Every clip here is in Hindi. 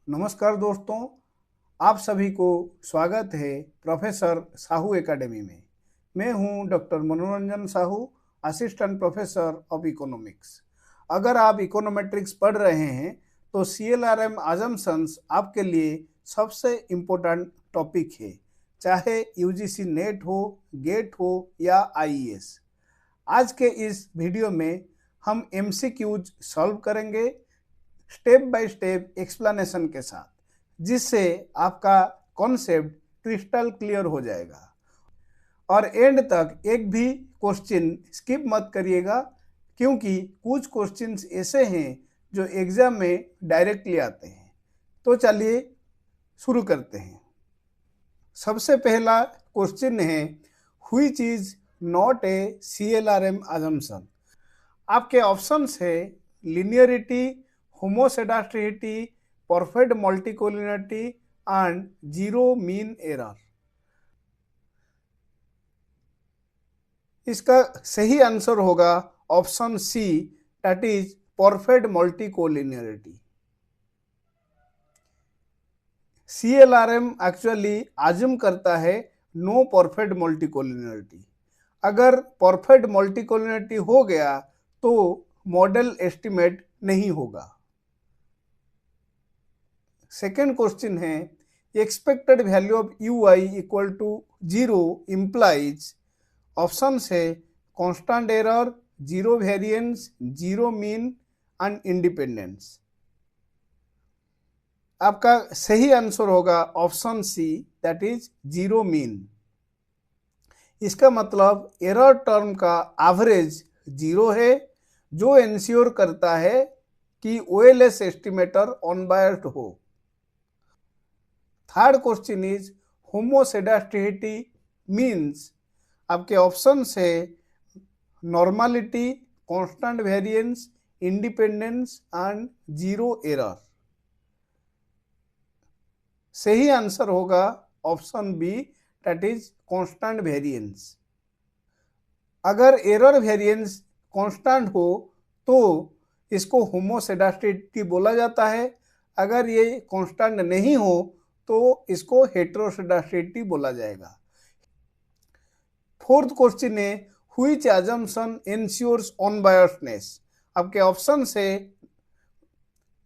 नमस्कार दोस्तों, आप सभी को स्वागत है प्रोफेसर साहू एकेडमी में। मैं हूं डॉक्टर मनोरंजन Sahu, assistant professor of economics. अगर आप इकोनोमेट्रिक्स पढ़ रहे हैं तो CLRM अजम्पशंस आपके लिए सबसे इम्पोर्टेंट टॉपिक है, चाहे UGC नेट हो, गेट हो या IES। आज के इस वीडियो में हम MCQs सॉल्व करेंगे स्टेप बाय स्टेप एक्सप्लेनेशन के साथ, जिससे आपका कॉन्सेप्ट क्रिस्टल क्लियर हो जाएगा। और एंड तक एक भी क्वेश्चन स्किप मत करिएगा, क्योंकि कुछ क्वेश्चंस ऐसे हैं जो एग्जाम में डायरेक्टली आते हैं। तो चलिए शुरू करते हैं। सबसे पहला क्वेश्चन है, which is not a CLRM assumption। आपके ऑप्शंस है linearity, homoscedasticity, perfect multicollinearity and zero mean error. इसका सही आंसर होगा option C, that is perfect multicollinearity. CLRM actually assume करता है नो परफेक्ट मल्टीकोलिनियरिटी। अगर परफेक्ट मल्टीकोलिनियरिटी हो गया तो मॉडल एस्टिमेट नहीं होगा। सेकेंड क्वेश्चन है, expected value of UI equal to 0 implies. Option है constant error, zero variance, zero mean and independence. आपका सही आंसर होगा option C, that is zero mean. इसका मतलब एरर टर्म का एवरेज जीरो है, जो इंश्योर करता है कि OLS एस्टिमेटर अनबायस्ड हो। Third question is homoscedasticity means. आपके ऑप्शन है normality, constant variance, independence and zero error. सही आंसर होगा option B, that is constant variance. अगर एरर वेरिएंस कांस्टेंट हो तो इसको होमोसेडास्टिसिटी बोला जाता है। अगर ये कांस्टेंट नहीं हो तो इसको हेटेरोसेडास्टिसिटी बोला जाएगा। फोर्थ क्वेश्चन है, व्हिच assumption ensures अनबायस्डनेस। आपके ऑप्शन है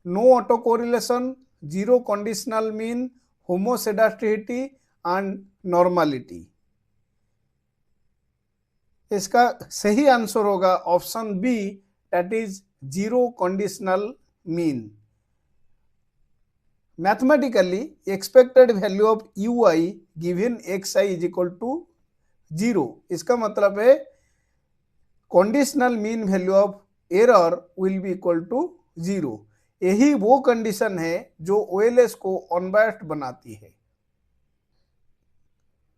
no auto correlation, zero conditional mean, homoscedasticity and normality. इसका सही आंसर होगा option B, that is zero conditional mean. Mathematically expected value of UI given xi is equal to 0। इसका मतलब है conditional mean value of error will be equal to 0। यही वो कंडीशन है जो OLS को अनबायस्ड बनाती है।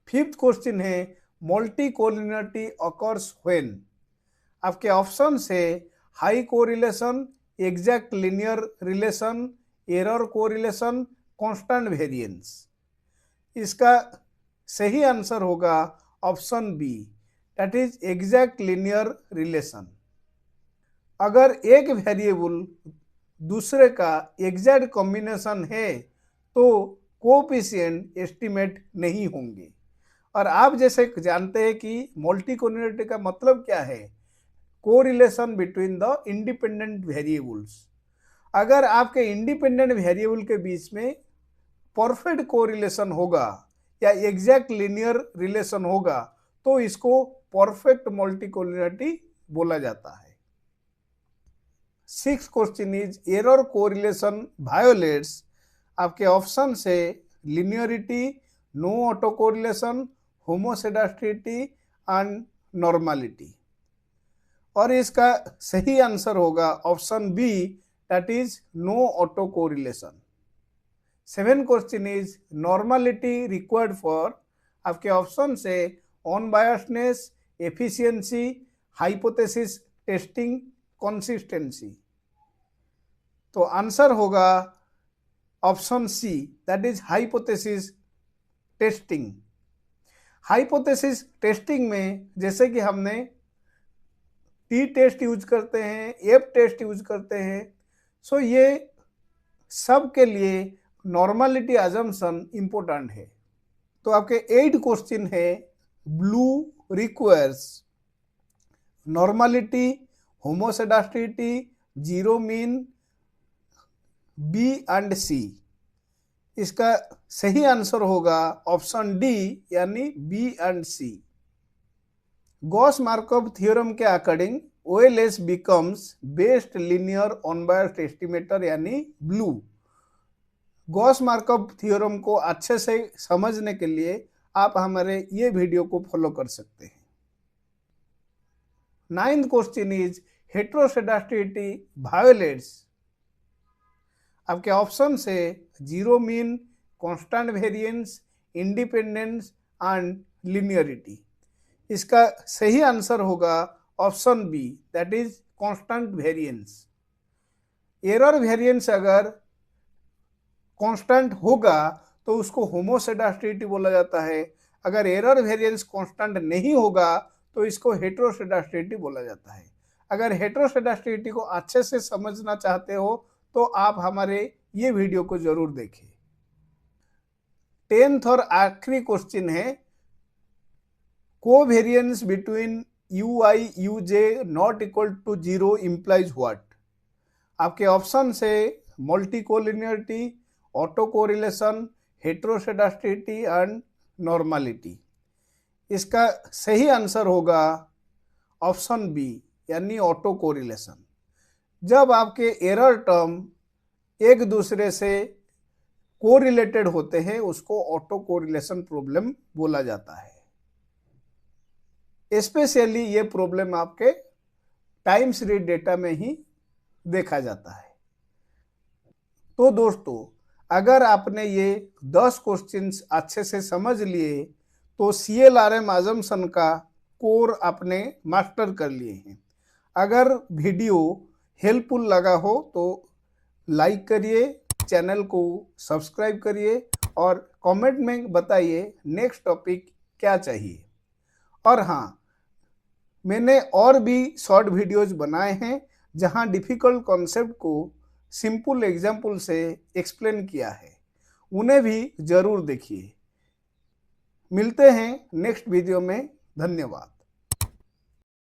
फिफ्थ क्वेश्चन है, मल्टी कोलिनियरिटी अकर्स व्हेन। आपके ऑप्शन है high correlation, exact linear relation, error correlation, constant variance. इसका सही आंसर होगा option B, that is exact linear relation. अगर एक वेरिएबल दूसरे का एग्जैक्ट कॉम्बिनेशन है तो कोएफिशिएंट एस्टिमेट नहीं होंगे। और आप जैसे जानते हैं कि मल्टी कोलिनियरिटी का मतलब क्या है, correlation between the independent variables. अगर आपके इंडिपेंडेंट वेरिएबल के बीच में परफेक्ट कोरिलेशन होगा या एग्जैक्ट लिनियर रिलेशन होगा तो इसको परफेक्ट मल्टीकोलिनियरिटी बोला जाता है। Sixth question is error correlation violates. आपके ऑप्शन से linearity, no auto correlation, homoscedasticity and normality. और इसका सही आंसर होगा option B, that is no auto correlation. Seven question is normality required for. आपके ऑप्शन से unbiasedness, efficiency, hypothesis testing, consistency. तो आंसर होगा option C, that is hypothesis testing. Hypothesis testing में जैसे कि हमने T टेस्ट यूज करते हैं, F टेस्ट यूज करते हैं, सो ये सब के लिए नॉर्मलिटी अजम्पशन इंपॉर्टेंट है। तो आपके 8 क्वेश्चन है। BLUE requires normality, homoscedasticity, zero mean, B and C. इसका सही आंसर होगा ऑप्शन डी यानी B and C. Gauss Markov theorem के according OLS becomes best linear unbiased estimator यानी ब्लू। गॉस मार्कव थ्योरम को अच्छे से समझने के लिए आप हमारे ये वीडियो को फॉलो कर सकते हैं। 9th question is heteroscedasticity violates. आपके ऑप्शन से zero mean, constant variance, independence and linearity. इसका सही आंसर होगा option B that is constant variance. Error variance अगर कांस्टेंट होगा तो उसको होमोसेडास्टिसिटी बोला जाता है। अगर एरर वेरिएंस कांस्टेंट नहीं होगा तो इसको हेट्रोसेडास्टिसिटी बोला जाता है। अगर हेट्रोसेडास्टिसिटी को अच्छे से समझना चाहते हो तो आप हमारे ये वीडियो को जरूर देखें। 10th और आखिरी क्वेश्चन है covariance between UI UJ not equal to 0 implies what. आपके ऑप्शन से multicollinearity, auto correlation, heteroscedasticity and normality. इसका सही आंसर होगा ऑप्शन बी यानी ऑटो कोरिलेशन। जब आपके एरर टर्म एक दूसरे से कोरिलेटेड होते हैं उसको ऑटो कोरिलेशन प्रॉब्लम बोला जाता है। स्पेशली ये प्रॉब्लम आपके टाइम सीरीज डेटा में ही देखा जाता है। तो दोस्तों, अगर आपने ये 10 क्वेश्चंस अच्छे से समझ लिए तो CLRM अजम्पशन का कोर आपने मास्टर कर लिए हैं। अगर वीडियो हेल्पफुल लगा हो तो लाइक करिए, चैनल को सब्सक्राइब करिए और कमेंट में बताइए नेक्स्ट टॉपिक क्या चाहिए। और हाँ, मैंने और भी शॉर्ट वीडियोज बनाए हैं जहां डिफ़िकल्ट कॉन्सेप्ट को सिंपल एग्जाम्पल से एक्सप्लेन किया है, उन्हें भी जरूर देखिए। मिलते हैं नेक्स्ट वीडियो में। धन्यवाद।